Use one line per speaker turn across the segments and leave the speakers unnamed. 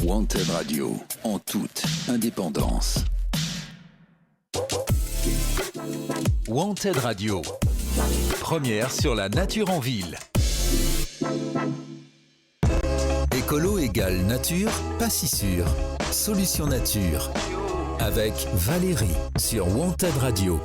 Wanted Radio, en toute indépendance. Wanted Radio, première sur la nature en ville. Écolo égale nature, pas si sûr. Solution nature, avec Valérie sur Wanted Radio.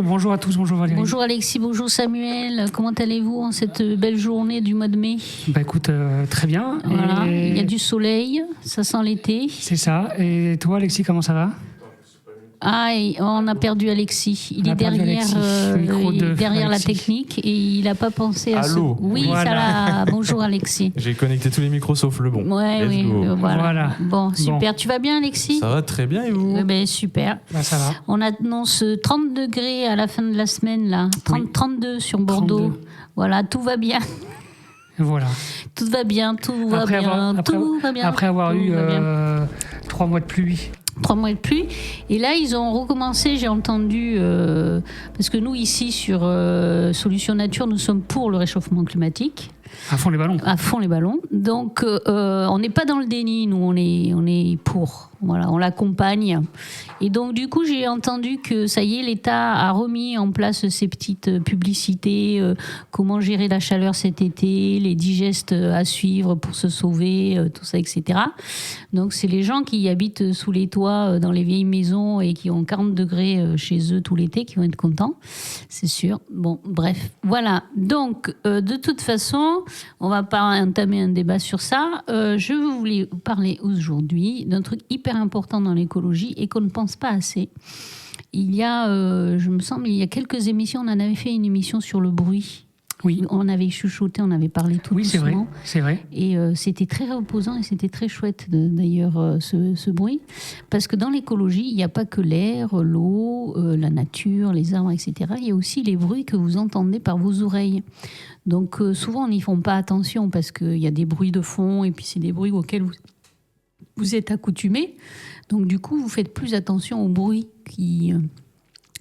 Bonjour à tous, bonjour Valérie.
Bonjour Alexis, bonjour Samuel. Comment allez-vous en cette belle journée du mois de mai ?
Bah écoute, très bien.
Voilà, il y a du soleil, ça sent l'été.
C'est ça. Et toi Alexis, comment ça va ?
Ah, on a perdu Alexis. Il est derrière la technique et il n'a pas pensé à
Allô.
Oui,
Voilà.
ça là. Bonjour Alexis.
J'ai connecté tous les micros sauf le bon.
Ouais,
Let's
oui,
go.
voilà. Bon, super. Tu vas bien Alexis ?
Ça va très bien et vous ?
Ben, super.
Bah, ça va.
On annonce 30 degrés à la fin de la semaine, là. 32 sur Bordeaux.
32.
Voilà, tout va bien.
Voilà.
Tout va bien.
Après avoir eu 3 mois de pluie.
3 mois de pluie. Et là, ils ont recommencé, j'ai entendu, parce que nous, ici, sur Solution Nature, nous sommes pour le réchauffement climatique.
À fond les ballons.
À fond les ballons. Donc, on n'est pas dans le déni, nous, on est pour. Voilà, on l'accompagne. Et donc, du coup, j'ai entendu que, ça y est, l'État a remis en place ces petites publicités, comment gérer la chaleur cet été, les 10 gestes à suivre pour se sauver, tout ça, etc. Donc, c'est les gens qui habitent sous les toits, dans les vieilles maisons et qui ont 40 degrés chez eux tout l'été qui vont être contents, c'est sûr. Bon, bref, voilà. Donc, de toute façon, on va pas entamer un débat sur ça. Je voulais vous parler aujourd'hui d'un truc hyper important dans l'écologie et qu'on ne pense pas assez. Il y a, je me semble, il y a quelques émissions, on en avait fait une émission sur le bruit.
Oui.
On avait chuchoté, on avait parlé tout
Oui,
doucement.
c'est vrai.
Et c'était très reposant et c'était très chouette d'ailleurs ce bruit. Parce que dans l'écologie, il n'y a pas que l'air, l'eau, la nature, les arbres, etc. Il y a aussi les bruits que vous entendez par vos oreilles. Donc souvent, on n'y font pas attention parce qu'il y a des bruits de fond et puis c'est des bruits auxquels vous êtes accoutumés. Donc du coup, vous faites plus attention aux bruits qui...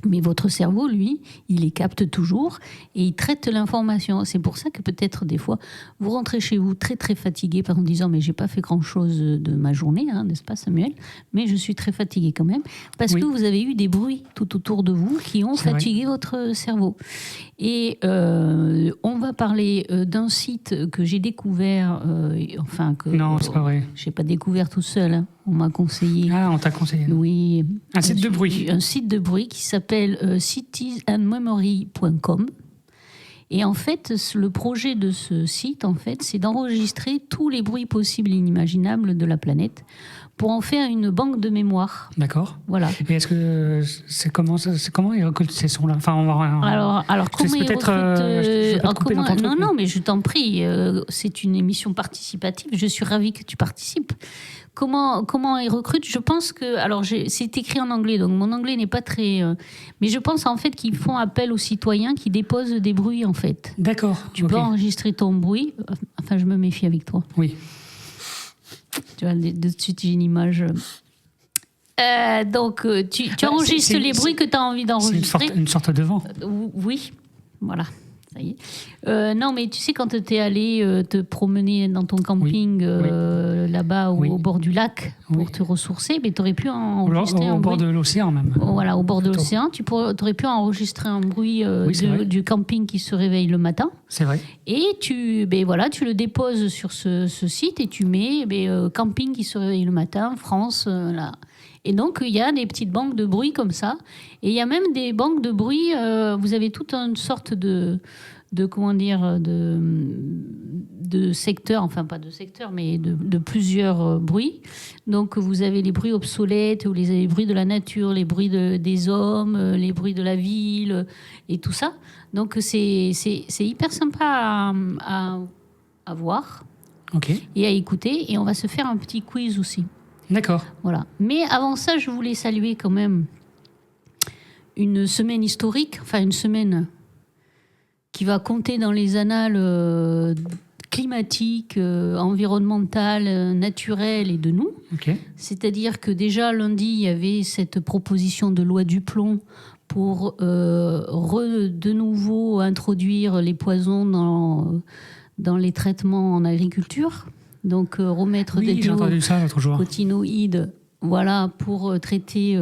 Mais votre cerveau, lui, il les capte toujours et il traite l'information. C'est pour ça que peut-être des fois, vous rentrez chez vous très très fatigué en disant mais j'ai pas fait grand-chose de ma journée, hein, n'est-ce pas Samuel ? Mais je suis très fatigué quand même parce que vous avez eu des bruits tout autour de vous qui ont fatigué votre cerveau. Et on va parler d'un site que j'ai découvert,
Non, c'est pas vrai.
Je n'ai pas découvert tout seul, hein. On m'a conseillé.
Ah, on t'a conseillé.
Oui.
Un site de bruit.
Un site de bruit qui s'appelle citiesandmemory.com. Et en fait, le projet de ce site, en fait, c'est d'enregistrer tous les bruits possibles et inimaginables de la planète pour en faire une banque de mémoire.
D'accord.
Voilà.
Et est-ce que c'est comment ils recrutent ces sons-là ? Enfin, on va.
Alors comment ils recrutent
je vais pas te couper dans ton truc,
Non, mais je t'en prie. C'est une émission participative. Je suis ravie que tu participes. Comment ils recrutent ? Je pense que... Alors, c'est écrit en anglais, donc mon anglais n'est pas très... mais je pense en fait qu'ils font appel aux citoyens qui déposent des bruits, en fait.
D'accord.
Tu peux enregistrer ton bruit. Enfin, je me méfie avec toi.
Oui.
Tu vois, de suite, j'ai une image... donc, tu enregistres les bruits que tu as envie d'enregistrer.
C'est une sorte de vent.
Oui, voilà. Ça y est. Non, mais tu sais, quand tu es allé te promener dans ton camping là-bas au bord du lac pour te ressourcer, mais tu aurais pu enregistrer un bruit.
Au bord de l'océan même.
Voilà, au bord de l'océan. Tu aurais pu enregistrer un bruit du camping qui se réveille le matin.
C'est vrai.
Et tu le déposes sur ce site et tu mets camping qui se réveille le matin, France, là. Et donc, il y a des petites banques de bruit comme ça. Et il y a même des banques de bruit, vous avez toute une sorte de secteurs, enfin pas de secteurs, mais de plusieurs bruits. Donc, vous avez les bruits obsolètes, vous avez les bruits de la nature, les bruits des hommes, les bruits de la ville, et tout ça. Donc, c'est hyper sympa à voir et à écouter. Et on va se faire un petit quiz aussi.
D'accord.
Voilà. Mais avant ça, je voulais saluer quand même une semaine historique, enfin une semaine qui va compter dans les annales climatiques, environnementales, naturelles et de nous. C'est-à-dire que déjà lundi, il y avait cette proposition de loi Duplon pour de nouveau introduire les poisons dans les traitements en agriculture. Donc remettre des
j'ai entendu ça l'autre jour.
cotinoïdes, voilà, pour traiter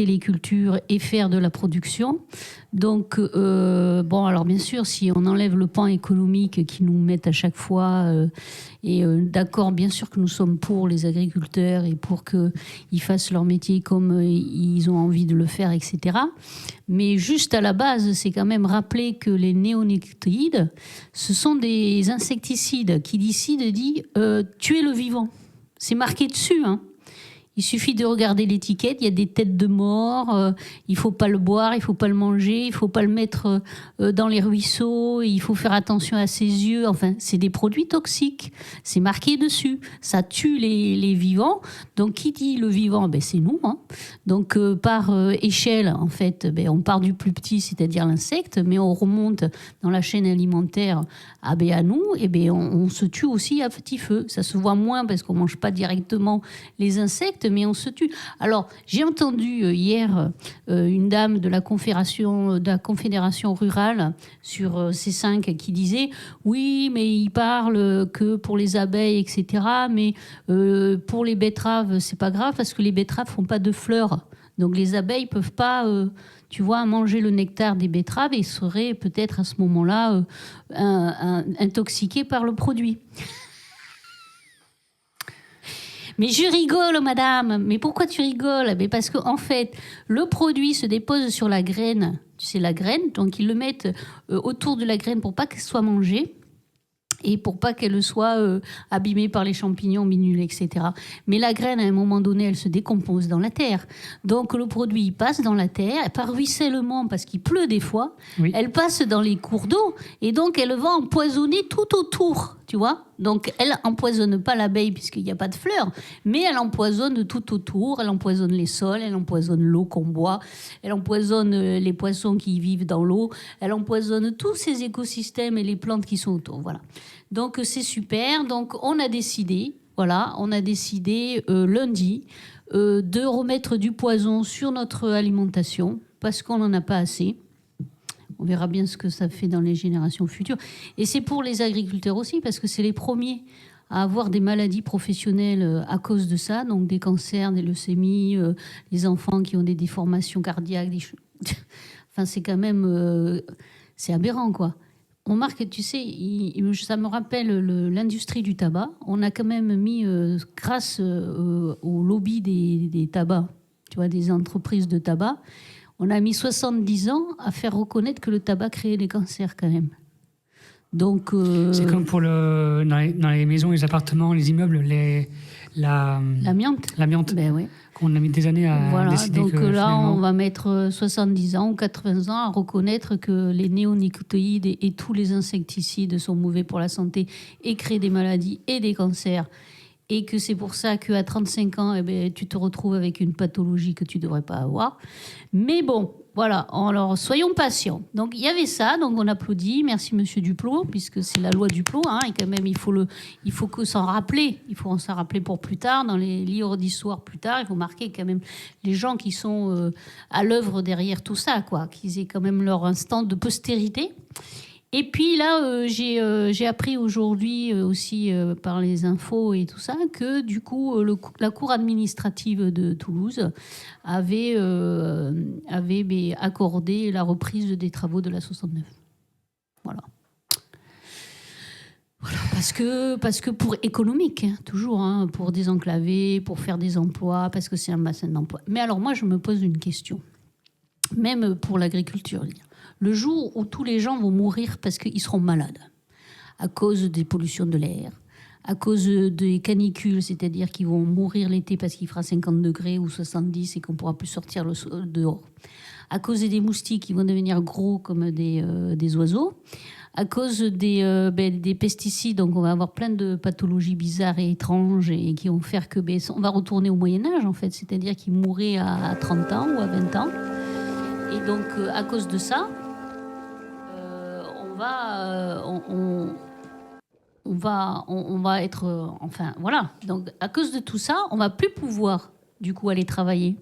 les cultures et faire de la production. Donc, alors bien sûr, si on enlève le pan économique qui nous met à chaque fois, d'accord, bien sûr que nous sommes pour les agriculteurs et pour qu'ils fassent leur métier comme ils ont envie de le faire, etc. Mais juste à la base, c'est quand même rappeler que les néonicotinoïdes, ce sont des insecticides. Qui dit dit tuer le vivant. C'est marqué dessus, hein. Il suffit de regarder l'étiquette, il y a des têtes de mort, il ne faut pas le boire, il ne faut pas le manger, il ne faut pas le mettre dans les ruisseaux, il faut faire attention à ses yeux. Enfin, c'est des produits toxiques, c'est marqué dessus. Ça tue les vivants. Donc, qui dit le vivant ? C'est nous. Hein. Donc, par échelle, en fait, on part du plus petit, c'est-à-dire l'insecte, mais on remonte dans la chaîne alimentaire à nous, et on se tue aussi à petit feu. Ça se voit moins parce qu'on ne mange pas directement les insectes, mais on se tue. Alors, j'ai entendu hier une dame de la Confédération rurale sur C5 qui disait « Oui, mais ils parlent que pour les abeilles, etc. Mais pour les betteraves, c'est pas grave parce que les betteraves font pas de fleurs. Donc, les abeilles peuvent pas... manger le nectar des betteraves et seraient peut-être à ce moment-là intoxiquées par le produit. » Mais je rigole, madame. Mais pourquoi tu rigoles ? Mais parce qu'en fait, le produit se dépose sur la graine. Tu sais, la graine, donc ils le mettent autour de la graine pour pas qu'elle soit mangée. Et pour pas qu'elle soit abîmée par les champignons, minules, etc. Mais la graine, à un moment donné, elle se décompose dans la terre. Donc le produit il passe dans la terre, par ruissellement, parce qu'il pleut des fois, oui. Elle passe dans les cours d'eau, et donc elle va empoisonner tout autour, tu vois. Donc elle empoisonne pas l'abeille, puisqu'il n'y a pas de fleurs, mais elle empoisonne tout autour, elle empoisonne les sols, elle empoisonne l'eau qu'on boit, elle empoisonne les poissons qui vivent dans l'eau, elle empoisonne tous ces écosystèmes et les plantes qui sont autour, voilà. Donc c'est super. Donc on a décidé lundi de remettre du poison sur notre alimentation parce qu'on n'en a pas assez. On verra bien ce que ça fait dans les générations futures. Et c'est pour les agriculteurs aussi parce que c'est les premiers à avoir des maladies professionnelles à cause de ça, donc des cancers, des leucémies, les enfants qui ont des déformations cardiaques. Enfin, c'est quand même... c'est aberrant, quoi. On remarque, tu sais, ça me rappelle l'industrie du tabac. On a quand même mis, grâce au lobby des tabacs, tu vois, des entreprises de tabac, on a mis 70 ans à faire reconnaître que le tabac créait des cancers quand même. Donc,
c'est comme pour dans les maisons, les appartements, les immeubles,
l'amiante.
L'amiante.
Ben oui.
On a mis des années à décider
donc
que
là,
finalement...
on va mettre 70 ans ou 80 ans à reconnaître que les néonicotinoïdes et tous les insecticides sont mauvais pour la santé et créent des maladies et des cancers. Et que c'est pour ça qu'à 35 ans, tu te retrouves avec une pathologie que tu ne devrais pas avoir. Mais bon, voilà, alors soyons patients. Donc il y avait ça, donc on applaudit, merci Monsieur Duplot, puisque c'est la loi Duplot, hein, et quand même il faut que s'en rappeler, il faut s'en rappeler pour plus tard, dans les livres d'histoire plus tard, il faut marquer quand même les gens qui sont à l'œuvre derrière tout ça, quoi, qu'ils aient quand même leur instant de postérité. Et puis là, j'ai appris aujourd'hui aussi par les infos et tout ça que du coup, la cour administrative de Toulouse avait accordé la reprise des travaux de la 69. Voilà. Parce que pour économique, hein, toujours, hein, pour désenclaver, pour faire des emplois, parce que c'est un bassin d'emploi. Mais alors moi, je me pose une question, même pour l'agriculture. Le jour où tous les gens vont mourir parce qu'ils seront malades, à cause des pollutions de l'air, à cause des canicules, c'est-à-dire qu'ils vont mourir l'été parce qu'il fera 50 degrés ou 70 et qu'on ne pourra plus sortir dehors, à cause des moustiques qui vont devenir gros comme des oiseaux, à cause des pesticides, donc on va avoir plein de pathologies bizarres et étranges et qui vont faire que on va retourner au Moyen-Âge, en fait, c'est-à-dire qu'ils mourraient à 30 ans ou à 20 ans. Et donc, à cause de ça, on va être... enfin, voilà. Donc, à cause de tout ça, on ne va plus pouvoir, du coup, aller travailler.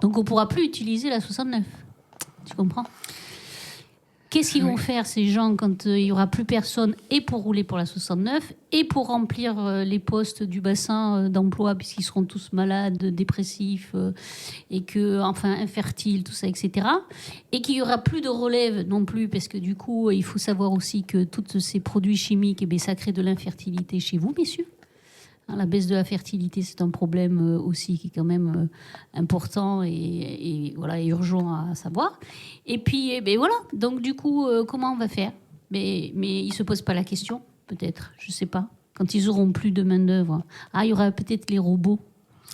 Donc, on ne pourra plus utiliser la 69. Tu comprends ? qu'est-ce qu'ils vont faire ces gens quand il n'y aura plus personne et pour rouler pour la 69 et pour remplir les postes du bassin d'emploi puisqu'ils seront tous malades, dépressifs et que, enfin, infertiles, tout ça, etc. Et qu'il n'y aura plus de relève non plus parce que du coup, il faut savoir aussi que tous ces produits chimiques, ça crée de l'infertilité chez vous, messieurs. La baisse de la fertilité, c'est un problème aussi qui est quand même important et voilà, et urgent à savoir. Et puis, voilà. Donc, du coup, comment on va faire ? Mais ils ne se posent pas la question, peut-être. Je ne sais pas. Quand ils auront plus de main-d'œuvre. Il y aura peut-être les robots.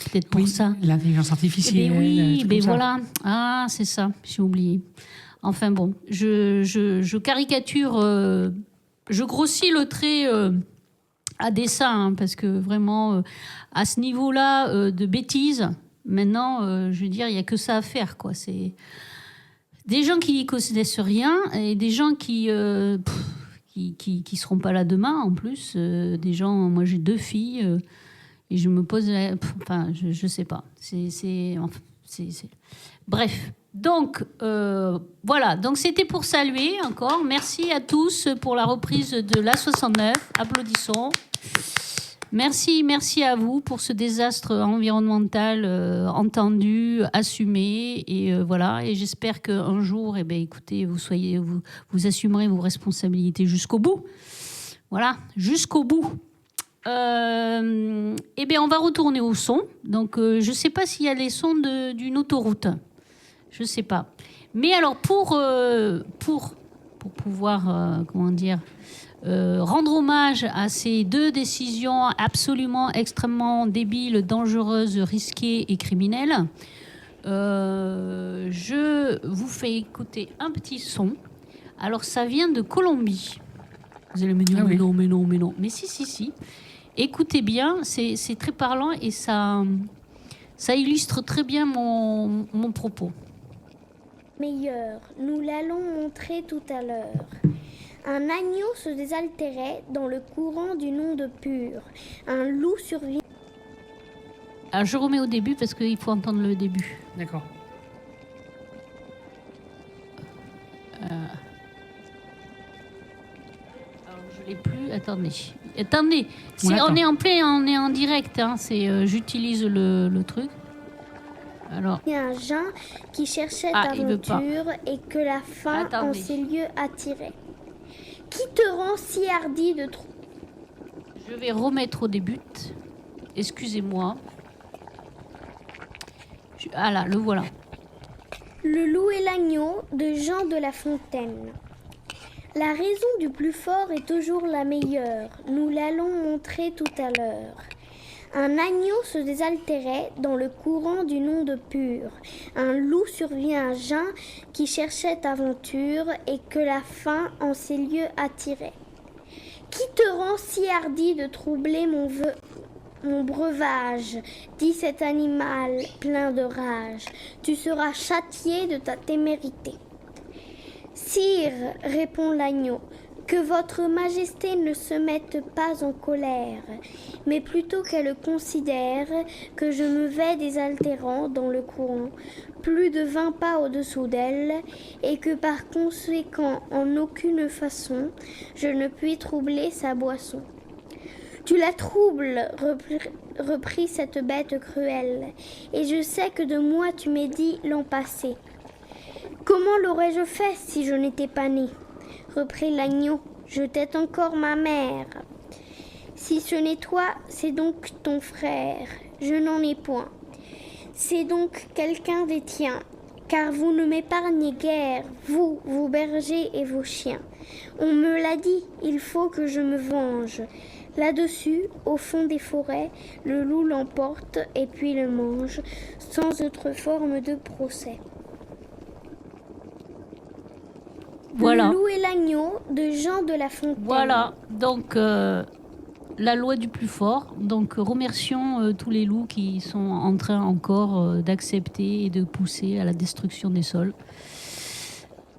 Peut-être pour ça.
L'intelligence artificielle.
Oui, voilà. C'est ça. J'ai oublié. Enfin bon, je caricature, je grossis le trait... à dessein, parce que vraiment, à ce niveau-là de bêtises, maintenant, je veux dire, il n'y a que ça à faire, quoi. C'est des gens qui ne connaissent rien et des gens qui seront pas là demain, en plus. Des gens, moi, j'ai 2 filles et je me pose... je sais pas. Bref. Donc, voilà. Donc, c'était pour saluer encore. Merci à tous pour la reprise de l'A69. Applaudissons. Merci à vous pour ce désastre environnemental entendu, assumé. Et voilà. Et j'espère qu'un jour, écoutez, vous assumerez vos responsabilités jusqu'au bout. Voilà, jusqu'au bout. On va retourner au son. Donc, je ne sais pas s'il y a les sons d'une autoroute. Je ne sais pas. Mais alors, pour pouvoir, rendre hommage à ces 2 décisions absolument extrêmement débiles, dangereuses, risquées et criminelles, je vous fais écouter un petit son. Alors, ça vient de Colombie. Vous allez me dire, mais non. Mais si. Écoutez bien, c'est très parlant et ça illustre très bien mon propos.
Meilleur, nous l'allons montrer tout à l'heure. Un agneau se désaltérait dans le courant d'une onde pure. Un loup survit.
Alors je remets au début parce qu'il faut entendre le début.
D'accord.
Alors je l'ai plus. Attendez. On est en direct. Hein. J'utilise le truc. Alors,
il y a un jeune qui cherchait aventure et que la faim en ces lieux attirait. Qui te rend si hardi de trop?
Je vais remettre au début. Excusez-moi. Là, le voilà.
Le loup et l'agneau de Jean de La Fontaine. La raison du plus fort est toujours la meilleure. Nous l'allons montrer tout à l'heure. Un agneau se désaltérait dans le courant d'une onde pure. Un loup survient à jeun qui cherchait aventure et que la faim en ces lieux attirait. Qui te rend si hardi de troubler mon breuvage, dit cet animal plein de rage. Tu seras châtié de ta témérité. Sire, répond l'agneau, que votre majesté ne se mette pas en colère, mais plutôt qu'elle considère que je me vais désaltérant dans le courant, plus de 20 pas au-dessous d'elle, et que par conséquent, en aucune façon, je ne puis troubler sa boisson. Tu la troubles, reprit cette bête cruelle, et je sais que de moi tu m'es dit l'an passé. Comment l'aurais-je fait si je n'étais pas né ? Reprit l'agneau, je t'aide encore ma mère. Si ce n'est toi, c'est donc ton frère, je n'en ai point. C'est donc quelqu'un des tiens, car vous ne m'épargnez guère, vous bergers et vos chiens. On me l'a dit, il faut que je me venge. Là-dessus, au fond des forêts, le loup l'emporte et puis le mange, sans autre forme de procès.
Voilà.
Le loup et l'agneau de Jean de La Fontaine.
Voilà, donc la loi du plus fort. Donc remercions tous les loups qui sont en train encore d'accepter et de pousser à la destruction des sols.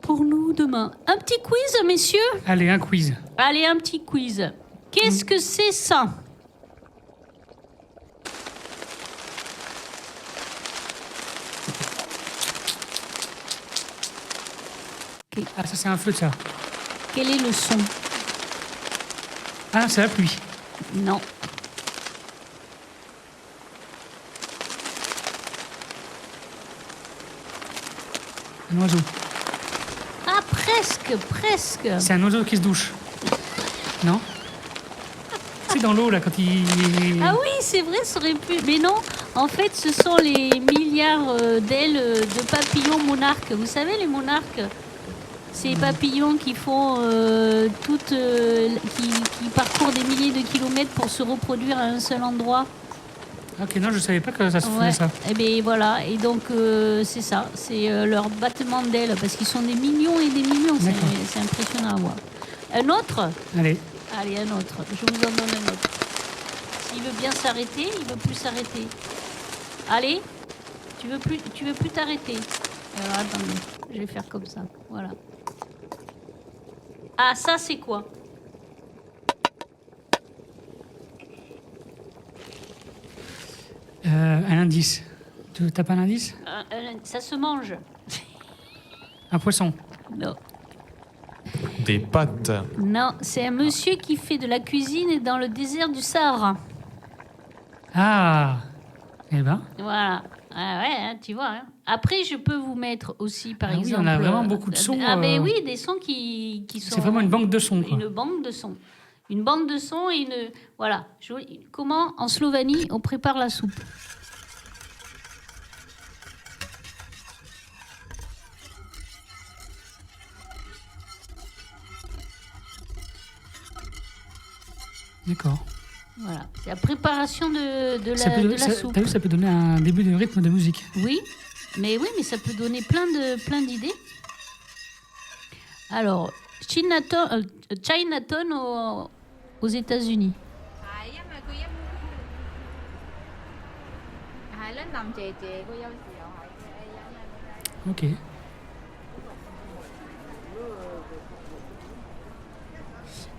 Pour nous demain. Un petit quiz, messieurs ?
Allez, un quiz.
Allez, un petit quiz. Qu'est-ce que c'est ça ?
Ah, ça, c'est un feu, ça.
Quel est le son?
Ah, c'est la pluie.
Non.
Un oiseau.
Ah, presque.
C'est un oiseau qui se douche. Non? C'est dans l'eau, là, quand il...
Ah oui, c'est vrai, ça aurait pu. Mais non, en fait, ce sont les milliards d'ailes de papillons monarques. Vous savez, les monarques, ces papillons qui font qui parcourent des milliers de kilomètres pour se reproduire à un seul endroit.
Ok, non, je savais pas que ça se faisait ça.
Et bien voilà, et donc c'est ça, c'est leur battement d'ailes, parce qu'ils sont des millions et des millions, c'est impressionnant à voir. Un autre?
Allez,
un autre, je vous en donne un autre. S'il veut bien s'arrêter, il veut plus s'arrêter. Allez, tu veux plus t'arrêter. Alors attendez, je vais faire comme ça, voilà. Ah, ça c'est quoi?
un indice. T'as pas un indice?
Ça se mange.
Un poisson.
Non.
Des pâtes.
Non, c'est un monsieur qui fait de la cuisine dans le désert du Sahara.
Ah, eh ben.
Voilà. Ah ouais, hein, tu vois. Hein. Après, je peux vous mettre aussi, par exemple...
Oui, on a vraiment beaucoup de sons.
Ah ben oui, des sons qui sont...
C'est vraiment une banque de sons, quoi.
Une banque de sons. Une banque de sons et une... Voilà. Comment, en Slovénie, on prépare la soupe?
D'accord.
Voilà. C'est la préparation de la soupe.
T'as vu, ça peut donner un début de rythme de musique.
Oui, mais ça peut donner plein d'idées. Alors, Chinatown aux États-Unis.
Ok.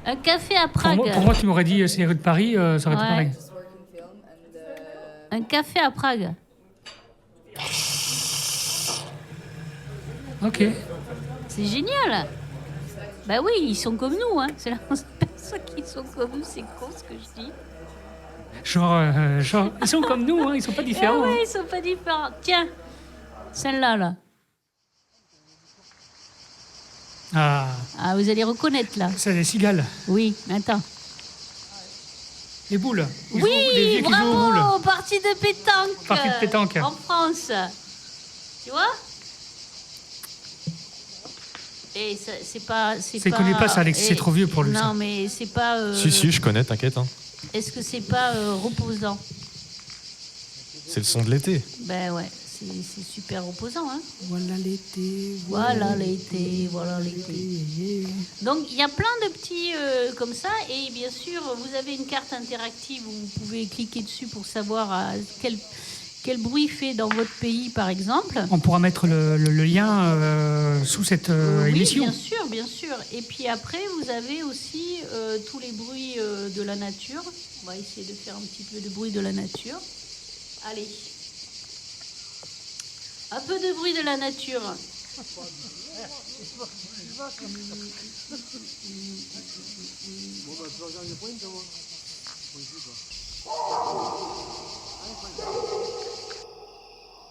Un café à Prague.
Pour moi, tu m'aurais dit c'est les rues de Paris, ça aurait été pareil.
Un café à Prague.
Ok.
C'est génial. Bah oui, ils sont comme nous. Hein. C'est la personne qui sont comme nous. C'est con ce que je dis.
Genre, ils sont comme nous, hein, ils sont pas différents.
Ah ouais,
hein.
ils sont pas différents. Tiens, celle-là, là.
Ah,
vous allez reconnaître, là.
c'est les cigales.
Oui, attends.
Les boules. Les
Oui,
vieux qui jouent aux boules.
bravo, partie de pétanque.
Partie de pétanque.
En France. Tu vois? Et c'est pas...
Il connaît pas ça, Alexis, c'est trop vieux pour lui.
Non,
ça.
mais c'est pas...
Si, je connais, t'inquiète. Hein.
Est-ce que c'est pas reposant?
C'est le son de l'été.
Ben ouais, c'est super reposant. Hein.
Voilà l'été.
Voilà l'été. Donc il y a plein de petits comme ça. Et bien sûr, vous avez une carte interactive où vous pouvez cliquer dessus pour savoir quel bruit fait dans votre pays, par exemple.
On pourra mettre le lien sous cette émission.
Oui, bien sûr. Et puis après, vous avez aussi tous les bruits de la nature. On va essayer de faire un petit peu de bruit de la nature. Allez. Un peu de bruit de la nature.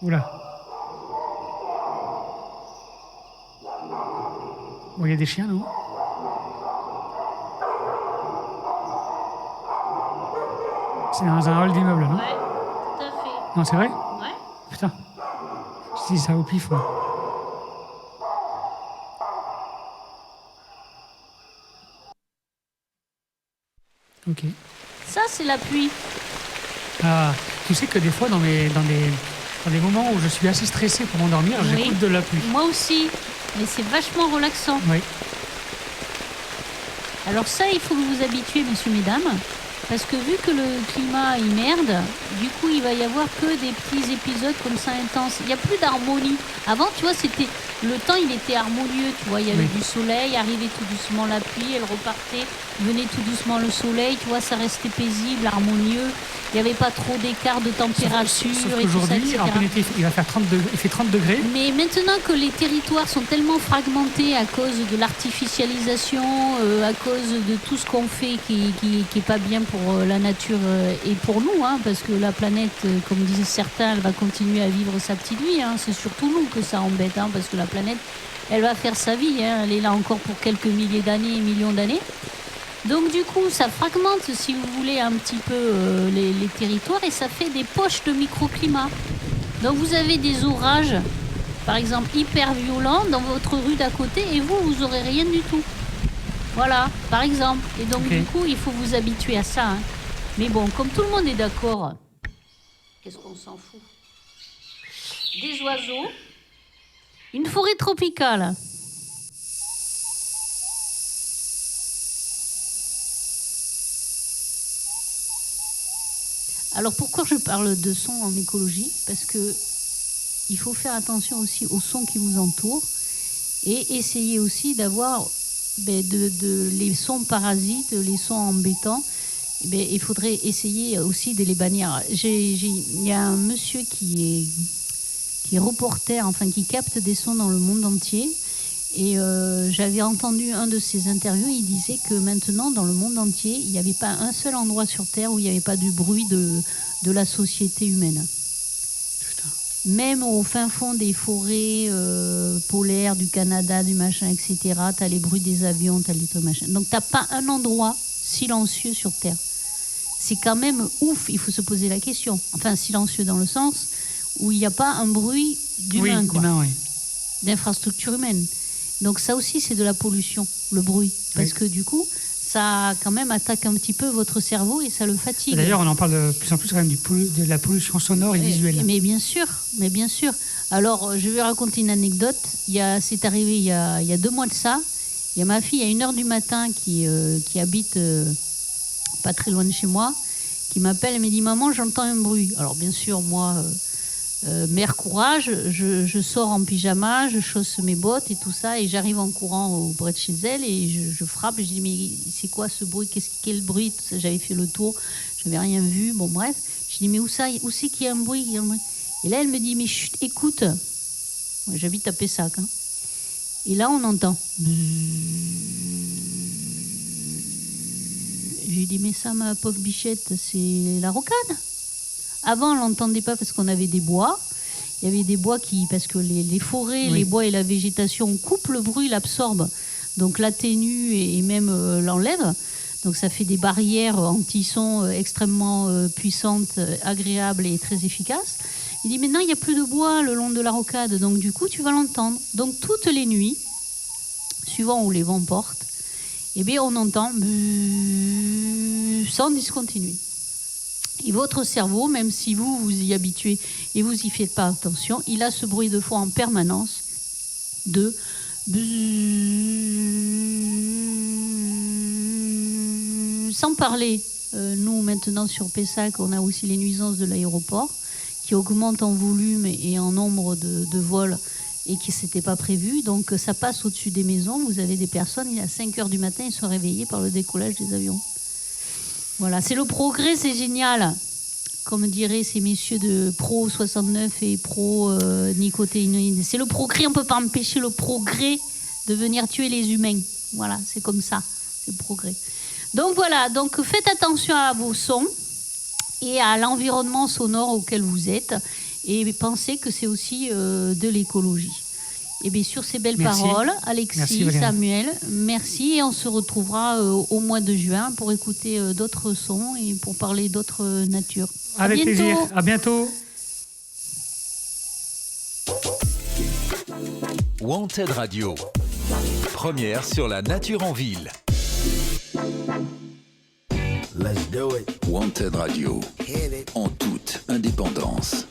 Oula. Bon, il y a des chiens, non? C'est dans un hall d'immeuble, non?
Ouais, tout à fait.
Non, c'est vrai?
Ouais.
Putain. Je dis ça au pif, moi. Ok.
Ça, c'est la pluie.
Ah, tu sais que des fois, dans des moments où je suis assez stressé pour m'endormir,
Oui.
j'écoute de la pluie.
Moi aussi. Mais c'est vachement relaxant.
Oui.
Alors ça, il faut que vous vous habituez, messieurs, mesdames. Parce que vu que le climat il merde, du coup il va y avoir que des petits épisodes comme ça intenses. Il n'y a plus d'harmonie. Avant, tu vois, c'était le temps, il était harmonieux, tu vois. Il y avait du soleil, arrivait tout doucement la pluie, elle repartait, venait tout doucement le soleil, tu vois, ça restait paisible, harmonieux. Il n'y avait pas trop d'écart de température.
Sauf
et tout ça,
qu'aujourd'hui,
etc.
en plein été, il va faire 30 degrés, il fait 30 degrés.
Mais maintenant que les territoires sont tellement fragmentés à cause de l'artificialisation, à cause de tout ce qu'on fait qui est pas bien pour la nature et pour nous, hein, parce que la planète, comme disaient certains, elle va continuer à vivre sa petite vie. Hein. C'est surtout nous que ça embête, hein, parce que la planète, elle va faire sa vie. Hein. Elle est là encore pour quelques milliers d'années, millions d'années. Donc du coup, ça fragmente, si vous voulez, un petit peu les territoires et ça fait des poches de microclimat. Donc vous avez des orages, par exemple, hyper violents dans votre rue d'à côté et vous aurez rien du tout. Voilà, par exemple. Et donc du coup, il faut vous habituer à ça. Hein. Mais bon, comme tout le monde est d'accord, qu'est-ce qu'on s'en fout? Des oiseaux, une forêt tropicale. Alors pourquoi je parle de son en écologie? Parce que il faut faire attention aussi aux sons qui vous entourent et essayer aussi d'avoir les sons parasites, les sons embêtants. Il faudrait essayer aussi de les bannir. Il y a un monsieur qui est reporter, enfin qui capte des sons dans le monde entier. Et j'avais entendu un de ses interviews, il disait que maintenant, dans le monde entier, il n'y avait pas un seul endroit sur Terre où il n'y avait pas du bruit de la société humaine. Putain. Même au fin fond des forêts polaires, du Canada, du machin, etc., tu as les bruits des avions, tu as les trucs machin. Donc tu n'as pas un endroit silencieux sur Terre. C'est quand même ouf, il faut se poser la question. Enfin, silencieux dans le sens où il n'y a pas un bruit d'humain, quoi.
D'humain, oui.
D'infrastructure humaine. Donc ça aussi, c'est de la pollution, le bruit. Parce que du coup, ça quand même attaque un petit peu votre cerveau et ça le fatigue.
D'ailleurs, on en parle de plus en plus quand même de la pollution sonore et visuelle.
Mais bien sûr. Alors, je vais raconter une anecdote. C'est arrivé il y a 2 mois de ça. Il y a ma fille à 1h du matin qui habite pas très loin de chez moi, qui m'appelle et me dit « Maman, j'entends un bruit ». Alors bien sûr, moi... mère courage, je sors en pyjama, je chausse mes bottes et tout ça et j'arrive en courant auprès de chez elle et je frappe et je dis mais c'est quoi ce bruit, quel bruit, tout ça, j'avais fait le tour, j'avais rien vu, bon bref, je dis mais où c'est qu'il y a un bruit, et là elle me dit mais chut, écoute, ouais, j'habite à Pessac, hein. Et là on entend, je lui dis mais ça ma pauvre bichette c'est la rocade. Avant, on ne l'entendait pas parce qu'on avait des bois. Il y avait des bois parce que les forêts, les bois et la végétation coupent le bruit, l'absorbent. Donc l'atténue et même l'enlève. Donc ça fait des barrières anti-son extrêmement puissantes, agréables et très efficaces. Il dit maintenant, il n'y a plus de bois le long de la rocade. Donc du coup, tu vas l'entendre. Donc toutes les nuits, suivant où les vents portent, on entend sans discontinuer. Et votre cerveau, même si vous vous y habituez et vous y faites pas attention, il a ce bruit de fond en permanence de sans parler, nous maintenant sur Pessac, on a aussi les nuisances de l'aéroport qui augmentent en volume et en nombre de vols et qui s'était pas prévu. Donc ça passe au-dessus des maisons. Vous avez des personnes, à 5h du matin, ils sont réveillés par le décollage des avions. Voilà, c'est le progrès, c'est génial. Comme diraient ces messieurs de Pro 69 et Pro nicotinoïdes. C'est le progrès, on ne peut pas empêcher le progrès de venir tuer les humains. Voilà, c'est comme ça, c'est le progrès. Donc voilà, donc faites attention à vos sons et à l'environnement sonore auquel vous êtes. Et pensez que c'est aussi de l'écologie. Et bien sur ces belles paroles, Alexis, Samuel, merci. Et on se retrouvera au mois de juin pour écouter d'autres sons et pour parler d'autres natures.
Avec plaisir. À bientôt.
Wanted Radio, première sur la nature en ville.
Let's do it.
Wanted Radio, en toute indépendance.